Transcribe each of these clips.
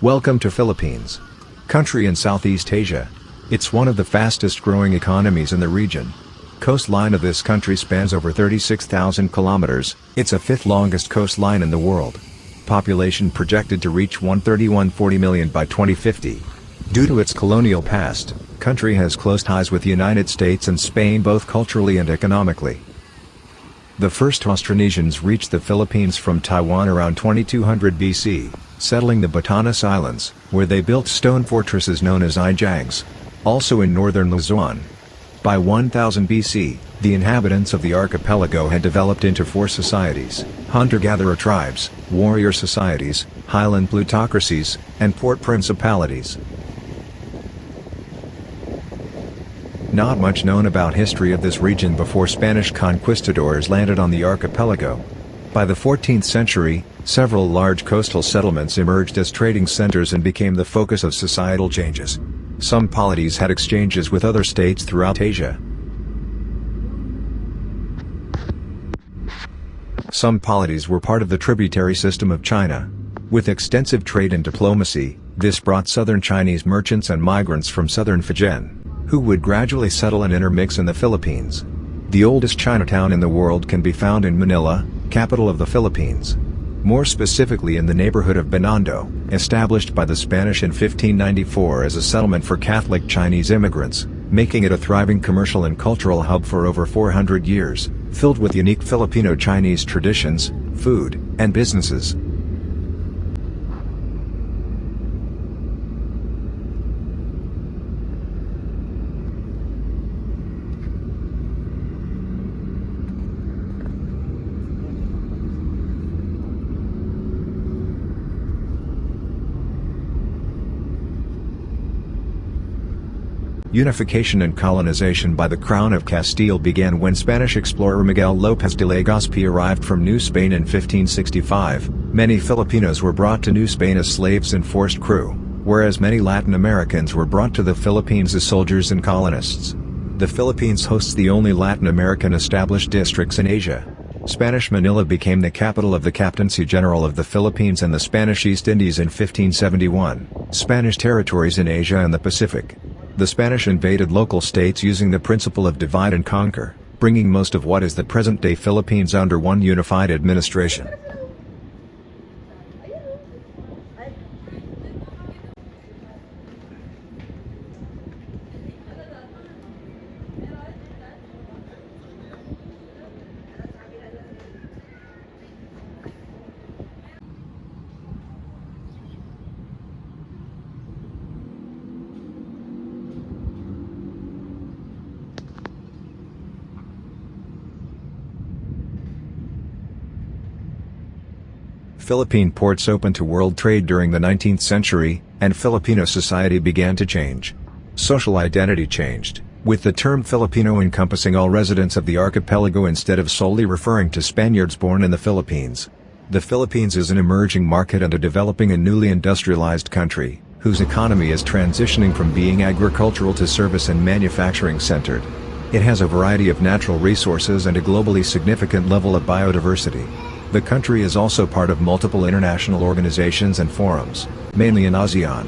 Welcome to Philippines. Country in Southeast Asia. It's one of the fastest growing economies in the region. Coastline of this country spans over 36,000 kilometers, it's the fifth longest coastline in the world. Population projected to reach 131.40 million by 2050. Due to its colonial past, country has close ties with the United States and Spain both culturally and economically. The first Austronesians reached the Philippines from Taiwan around 2200 BC, settling the Batangas Islands, where they built stone fortresses known as ijangs. Also in northern Luzon. By 1000 BC, the inhabitants of the archipelago had developed into four societies: hunter-gatherer tribes, warrior societies, highland plutocracies, and port principalities. Not much known about history of this region before Spanish conquistadors landed on the archipelago. By the 14th century, several large coastal settlements emerged as trading centers and became the focus of societal changes. Some polities had exchanges with other states throughout Asia. Some polities were part of the tributary system of China. With extensive trade and diplomacy, this brought southern Chinese merchants and migrants from southern Fujian, who would gradually settle and intermix in the Philippines. The oldest Chinatown in the world can be found in Manila, capital of the Philippines. More specifically in the neighborhood of Binondo, established by the Spanish in 1594 as a settlement for Catholic Chinese immigrants, making it a thriving commercial and cultural hub for over 400 years, filled with unique Filipino-Chinese traditions, food, and businesses. Unification and colonization by the Crown of Castile began when Spanish explorer Miguel López de Legazpi arrived from New Spain in 1565. Many Filipinos were brought to New Spain as slaves and forced crew, whereas many Latin Americans were brought to the Philippines as soldiers and colonists. The Philippines hosts the only Latin American established districts in Asia. Spanish Manila became the capital of the Captaincy General of the Philippines and the Spanish East Indies in 1571, Spanish territories in Asia and the Pacific. The Spanish invaded local states using the principle of divide and conquer, bringing most of what is the present-day Philippines under one unified administration. Philippine ports opened to world trade during the 19th century, and Filipino society began to change. Social identity changed, with the term Filipino encompassing all residents of the archipelago instead of solely referring to Spaniards born in the Philippines. The Philippines is an emerging market and a developing and newly industrialized country, whose economy is transitioning from being agricultural to service and manufacturing centered. It has a variety of natural resources and a globally significant level of biodiversity. The country is also part of multiple international organizations and forums, mainly in ASEAN.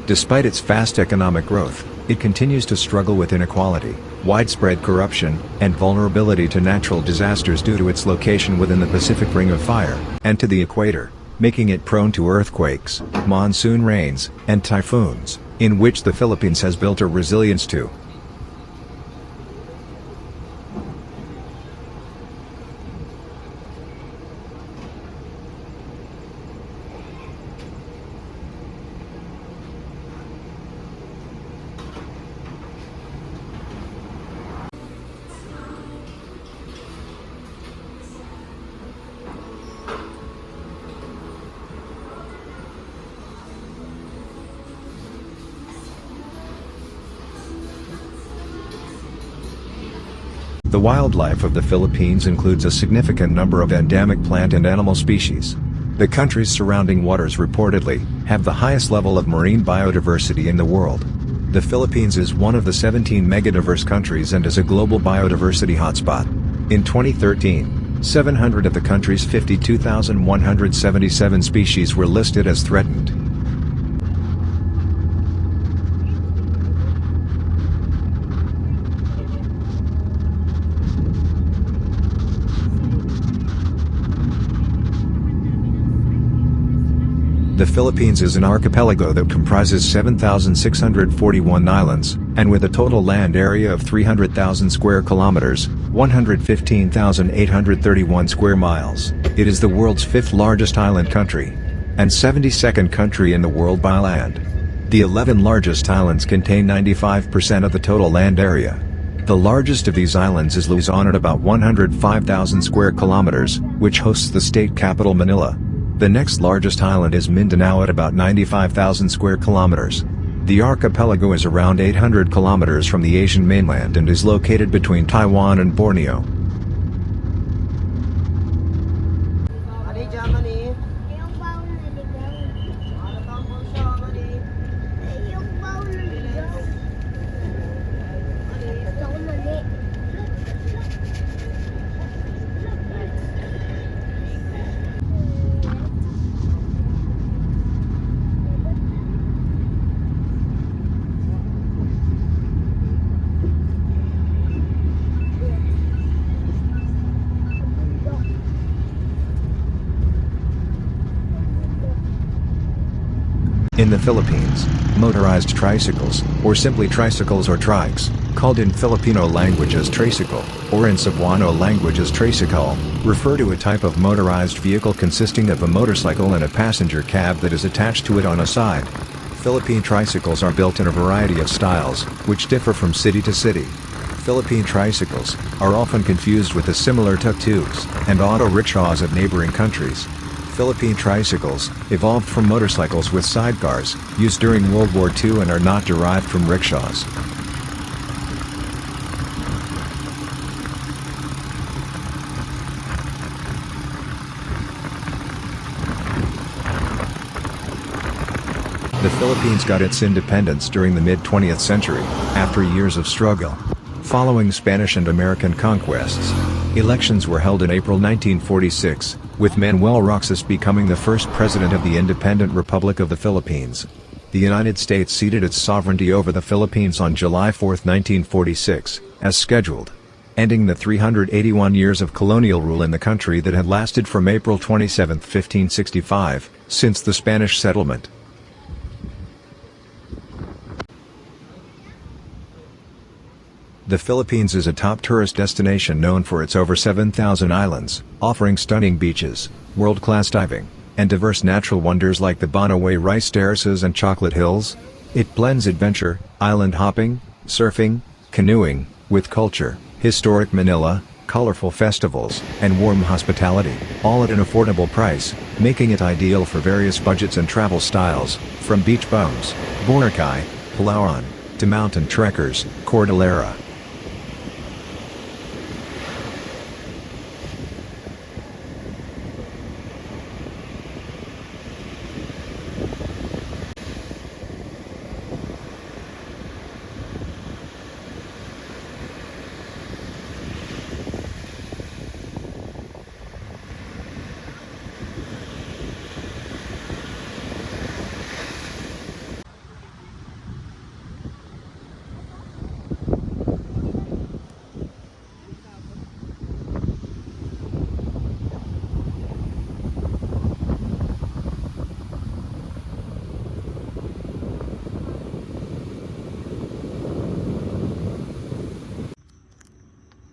Despite its fast economic growth, it continues to struggle with inequality, widespread corruption, and vulnerability to natural disasters due to its location within the Pacific Ring of Fire, and to the equator, making it prone to earthquakes, monsoon rains, and typhoons, in which the Philippines has built a resilience to. The wildlife of the Philippines includes a significant number of endemic plant and animal species. The country's surrounding waters reportedly have the highest level of marine biodiversity in the world. The Philippines is one of the 17 megadiverse countries and is a global biodiversity hotspot. In 2013, 700 of the country's 52,177 species were listed as threatened. The Philippines is an archipelago that comprises 7,641 islands, and with a total land area of 300,000 square kilometers, 115,831 square miles, it is the world's fifth largest island country, and 72nd country in the world by land. The 11 largest islands contain 95% of the total land area. The largest of these islands is Luzon at about 105,000 square kilometers, which hosts the state capital Manila. The next largest island is Mindanao at about 95,000 square kilometers. The archipelago is around 800 kilometers from the Asian mainland and is located between Taiwan and Borneo. In the Philippines, motorized tricycles, or simply tricycles or trikes, called in Filipino language as tricycle, or in Cebuano language as tricycle, refer to a type of motorized vehicle consisting of a motorcycle and a passenger cab that is attached to it on a side. Philippine tricycles are built in a variety of styles, which differ from city to city. Philippine tricycles are often confused with the similar tuk-tuks and auto rickshaws of neighboring countries. Philippine tricycles evolved from motorcycles with sidecars, used during World War II and are not derived from rickshaws. The Philippines got its independence during the mid-20th century, after years of struggle. Following Spanish and American conquests, elections were held in April 1946, with Manuel Roxas becoming the first president of the independent Republic of the Philippines. The United States ceded its sovereignty over the Philippines on July 4, 1946, as scheduled, ending the 381 years of colonial rule in the country that had lasted from April 27, 1565, since the Spanish settlement. The Philippines is a top tourist destination known for its over 7,000 islands, offering stunning beaches, world-class diving, and diverse natural wonders like the Banaway rice terraces and chocolate hills. It blends adventure, island hopping, surfing, canoeing, with culture, historic Manila, colorful festivals, and warm hospitality, all at an affordable price, making it ideal for various budgets and travel styles, from beach bums, Boracay, Palawan, to mountain trekkers, Cordillera.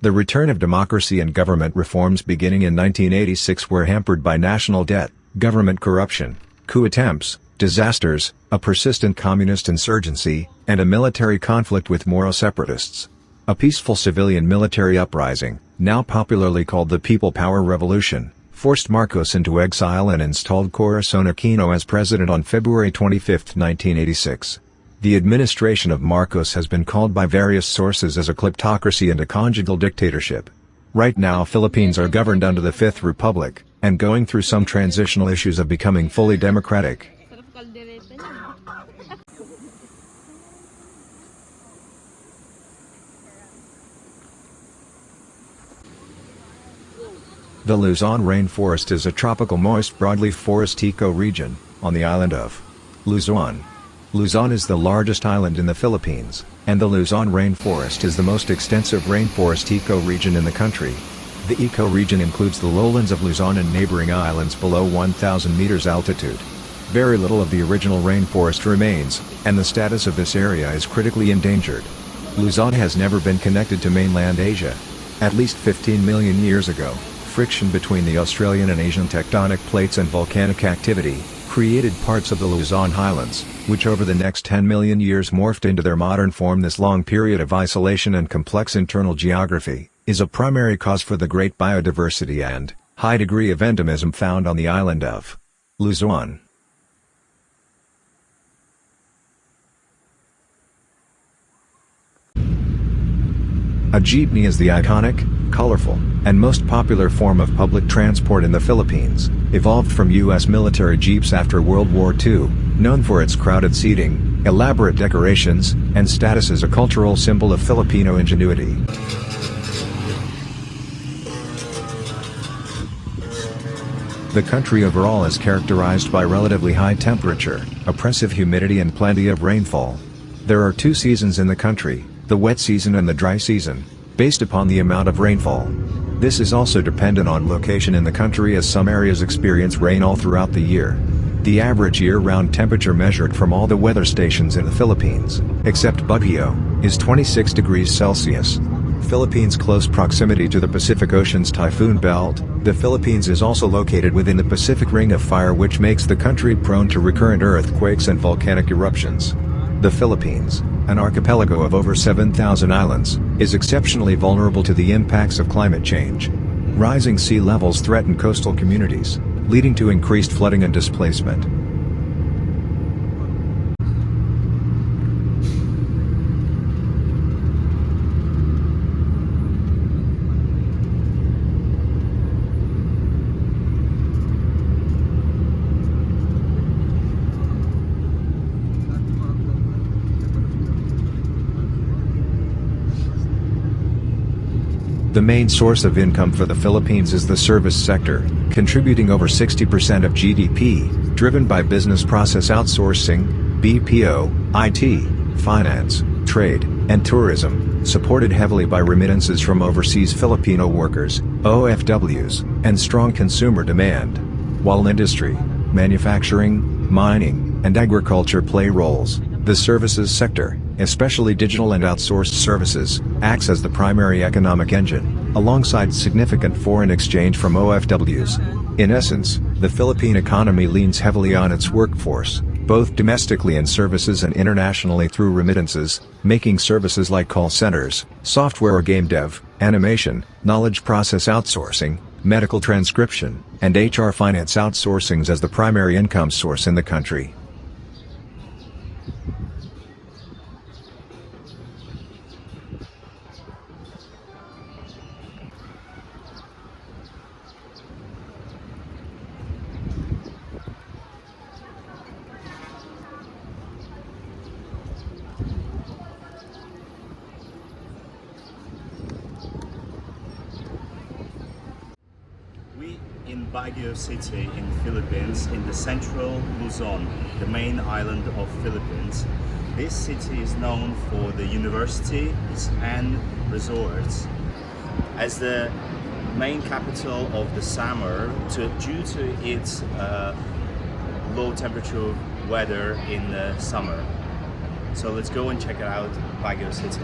The return of democracy and government reforms beginning in 1986 were hampered by national debt, government corruption, coup attempts, disasters, a persistent communist insurgency, and a military conflict with Moro separatists. A peaceful civilian-military uprising, now popularly called the People Power Revolution, forced Marcos into exile and installed Corazon Aquino as president on February 25, 1986. The administration of Marcos has been called by various sources as a kleptocracy and a conjugal dictatorship. Right now Philippines are governed under the Fifth Republic, and going through some transitional issues of becoming fully democratic. The Luzon rainforest is a tropical moist broadleaf forest ecoregion, on the island of Luzon. Luzon is the largest island in the Philippines, and the Luzon rainforest is the most extensive rainforest ecoregion in the country. The ecoregion includes the lowlands of Luzon and neighboring islands below 1,000 meters altitude. Very little of the original rainforest remains, and the status of this area is critically endangered. Luzon has never been connected to mainland Asia. At least 15 million years ago, friction between the Australian and Asian tectonic plates and volcanic activity created parts of the Luzon highlands, which over the next 10 million years morphed into their modern form. This long period of isolation and complex internal geography is a primary cause for the great biodiversity and high degree of endemism found on the island of Luzon. A jeepney is the iconic, colorful, and most popular form of public transport in the Philippines, evolved from U.S. military jeeps after World War II, known for its crowded seating, elaborate decorations, and status as a cultural symbol of Filipino ingenuity. The country overall is characterized by relatively high temperature, oppressive humidity and plenty of rainfall. There are two seasons in the country, the wet season and the dry season, based upon the amount of rainfall. This is also dependent on location in the country, as some areas experience rain all throughout the year. The average year-round temperature measured from all the weather stations in the Philippines, except Baguio, is 26 degrees Celsius. Philippines' close proximity to the Pacific Ocean's typhoon belt. The Philippines is also located within the Pacific Ring of Fire, which makes the country prone to recurrent earthquakes and volcanic eruptions. The Philippines, an archipelago of over 7,000 islands, is exceptionally vulnerable to the impacts of climate change. Rising sea levels threaten coastal communities, leading to increased flooding and displacement. The main source of income for the Philippines is the service sector, contributing over 60% of GDP, driven by business process outsourcing, BPO, IT, finance, trade, and tourism, supported heavily by remittances from overseas Filipino workers, OFWs, and strong consumer demand. While industry, manufacturing, mining, and agriculture play roles, the services sector, especially digital and outsourced services, acts as the primary economic engine, alongside significant foreign exchange from OFWs. In essence, the Philippine economy leans heavily on its workforce, both domestically in services and internationally through remittances, making services like call centers, software or game dev, animation, knowledge process outsourcing, medical transcription, and HR finance outsourcings as the primary income source in the country. In Baguio city in Philippines, in the central Luzon, the main island of Philippines. This city is known for the universities and resorts. As the main capital of the summer, due to its low temperature weather in the summer. So let's go and check it out, Baguio city.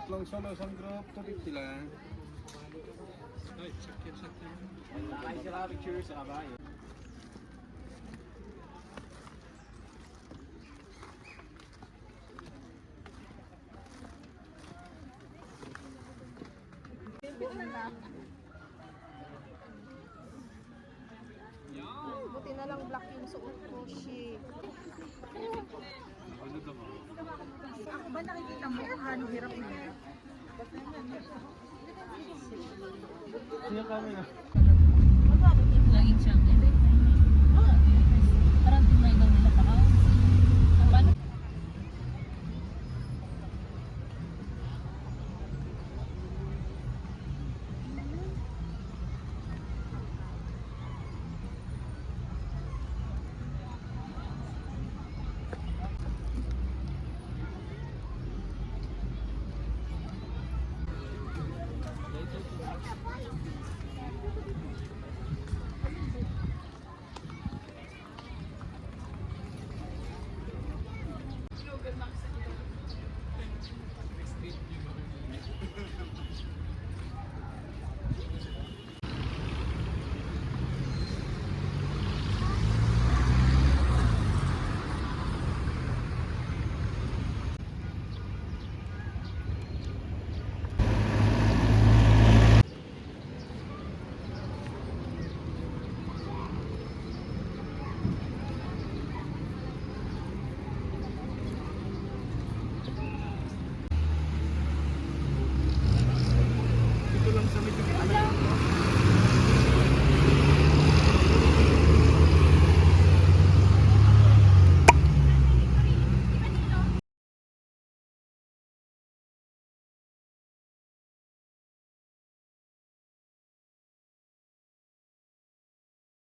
Tatlong solo, isang group, 250 lang. Ay, sakyan. Ay, sila picture sa kabayo. Buti na lang black yung suot ko, shit. Ako ba nakikita mo kung ano hirap na? Yung camera.